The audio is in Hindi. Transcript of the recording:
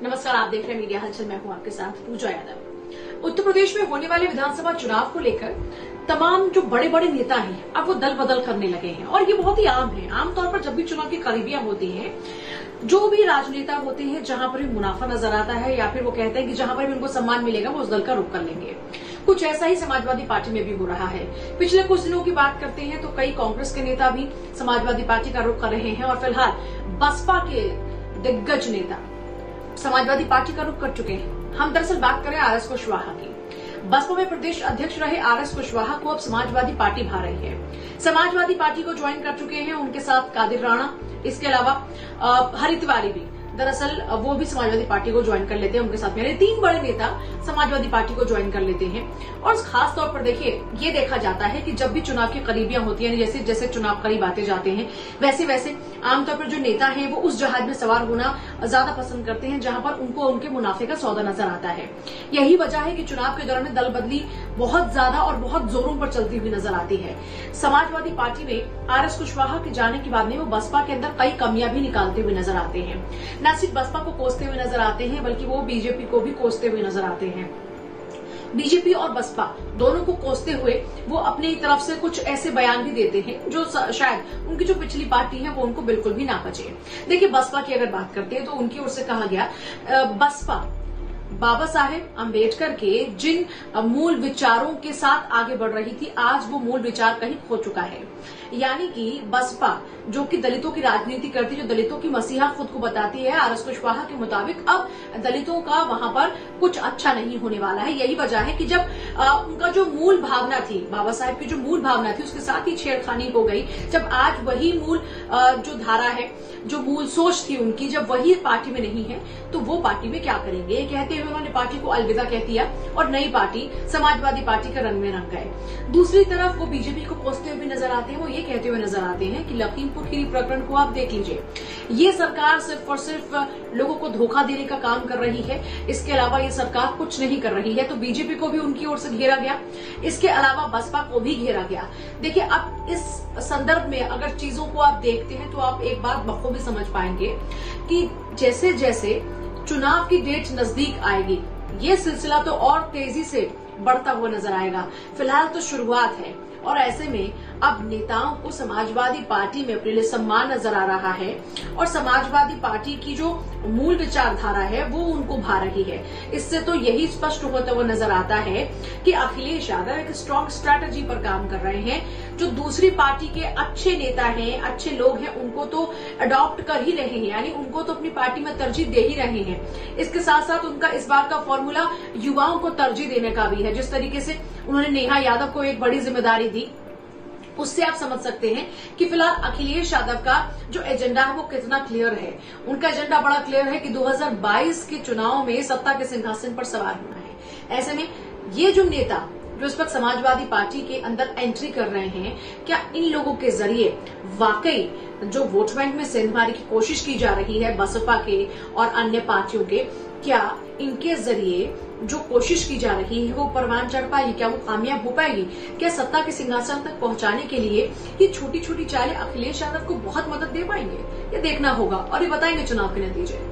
नमस्कार, आप देख रहे हैं मीडिया हलचल। मैं हूं आपके साथ पूजा यादव। उत्तर प्रदेश में होने वाले विधानसभा चुनाव को लेकर तमाम जो बड़े बड़े नेता हैं अब वो दल बदल करने लगे हैं और ये बहुत ही आम है। आमतौर पर जब भी चुनाव की करीबियां होती हैं, जो भी राजनेता होते हैं, जहां पर भी मुनाफा नजर आता है या फिर वो कहते हैं कि जहां पर भी उनको सम्मान मिलेगा वो उस दल का रुख कर लेंगे। कुछ ऐसा ही समाजवादी पार्टी में भी हो रहा है। पिछले कुछ दिनों की बात करते हैं तो कई कांग्रेस के नेता भी समाजवादी पार्टी का रुख कर रहे हैं और फिलहाल बसपा के दिग्गज नेता समाजवादी पार्टी का रुख कर चुके हैं। हम दरअसल बात करें आरएस कुशवाहा की। बसपा में प्रदेश अध्यक्ष रहे आरएस कुशवाहा को अब समाजवादी पार्टी भा रही है। समाजवादी पार्टी को ज्वाइन कर चुके हैं उनके साथ कादिर राणा, इसके अलावा हरि तिवारी भी। दरअसल वो भी समाजवादी पार्टी को ज्वाइन कर लेते हैं उनके साथ में। 3 बड़े नेता समाजवादी पार्टी को ज्वाइन कर लेते हैं और खास तौर पर देखिए ये देखा जाता है कि जब भी चुनाव की करीबियां होती हैं, जैसे जैसे चुनाव करीब आते जाते हैं वैसे वैसे आमतौर पर जो नेता हैं वो उस जहाज में सवार होना ज्यादा पसंद करते हैं जहां पर उनको उनके मुनाफे का सौदा नजर आता है। यही वजह है कि चुनाव के दौरान दल बदली बहुत ज्यादा और बहुत जोरों पर चलती हुई नजर आती है। समाजवादी पार्टी में आरएस कुशवाहा के जाने के बाद में वो बसपा के अंदर कई कमियां भी निकालते हुए नजर आते हैं। न सिर्फ बसपा को कोसते हुए नजर आते हैं बल्कि वो बीजेपी को भी कोसते हुए नजर आते हैं। बीजेपी और बसपा दोनों को कोसते हुए वो अपनी तरफ से कुछ ऐसे बयान भी देते हैं जो शायद उनकी जो पिछली पार्टी है वो उनको बिल्कुल भी ना बचे। देखिए बसपा की अगर बात करते हैं तो उनकी ओर से कहा गया बसपा बाबा साहेब अम्बेडकर के जिन मूल विचारों के साथ आगे बढ़ रही थी, आज वो मूल विचार कहीं खो चुका है। यानी कि बसपा जो कि दलितों की राजनीति करती है, जो दलितों की मसीहा खुद को बताती है, आरएस कुशवाहा के मुताबिक अब दलितों का वहां पर कुछ अच्छा नहीं होने वाला है। यही वजह है कि जब उनका जो मूल भावना थी, बाबा साहेब की जो मूल भावना थी, उसके साथ ही छेड़खानी हो गई। जब आज वही मूल जो धारा है, जो मूल सोच थी उनकी, जब वही पार्टी में नहीं है तो वो पार्टी में क्या करेंगे, ये कहते हुए उन्होंने पार्टी को अलविदा कह दिया और नई पार्टी समाजवादी पार्टी के रंग में रंग गए। दूसरी तरफ वो बीजेपी को कोसते हुए नजर आते हैं। वो ये कहते हुए नजर आते हैं कि लखीमपुर खीरी प्रकरण को आप देख लीजिए, ये सरकार सिर्फ और सिर्फ लोगों को धोखा देने का काम कर रही है, इसके अलावा ये सरकार कुछ नहीं कर रही है। तो बीजेपी को भी उनकी ओर से घेरा गया, इसके अलावा बसपा को भी घेरा गया। देखिए अब इस संदर्भ में अगर चीजों को आप देखते हैं तो आप एक बात बखूबी समझ पाएंगे कि जैसे जैसे चुनाव की डेट नजदीक आएगी ये सिलसिला तो और तेजी से बढ़ता हुआ नजर आएगा। फिलहाल तो शुरुआत है और ऐसे में अब नेताओं को समाजवादी पार्टी में अपने लिए सम्मान नजर आ रहा है और समाजवादी पार्टी की जो मूल विचारधारा है वो उनको भा रही है। इससे तो यही स्पष्ट होता हुआ नजर आता है कि अखिलेश यादव एक स्ट्रॉन्ग स्ट्रैटेजी पर काम कर रहे हैं। जो दूसरी पार्टी के अच्छे नेता हैं, अच्छे लोग हैं, उनको तो अडॉप्ट कर ही रहे हैं, यानी उनको तो अपनी पार्टी में तरजीह दे ही रहे हैं। इसके साथ साथ उनका इस बार का फॉर्मूला युवाओं को तरजीह देने का भी है। जिस तरीके से उन्होंने नेहा यादव को एक बड़ी जिम्मेदारी दी, उससे आप समझ सकते हैं कि फिलहाल अखिलेश यादव का जो एजेंडा है वो कितना क्लियर है। उनका एजेंडा बड़ा क्लियर है कि 2022 के चुनाव में सत्ता के सिंहासन पर सवार होना है। ऐसे में ये जो नेता जो इस वक्त समाजवादी पार्टी के अंदर एंट्री कर रहे हैं, क्या इन लोगों के जरिए वाकई जो वोट बैंक में सेंधमारी की कोशिश की जा रही है बसपा के और अन्य पार्टियों के, क्या इनके जरिए जो कोशिश की जा रही है वो परवान चढ़ पाएगी, क्या वो कामयाब हो पाएगी? क्या सत्ता के सिंहासन तक पहुंचाने के लिए ये छोटी छोटी चालें अखिलेश यादव को बहुत मदद दे पाएंगे? ये देखना होगा और ये बताएंगे चुनाव के नतीजे।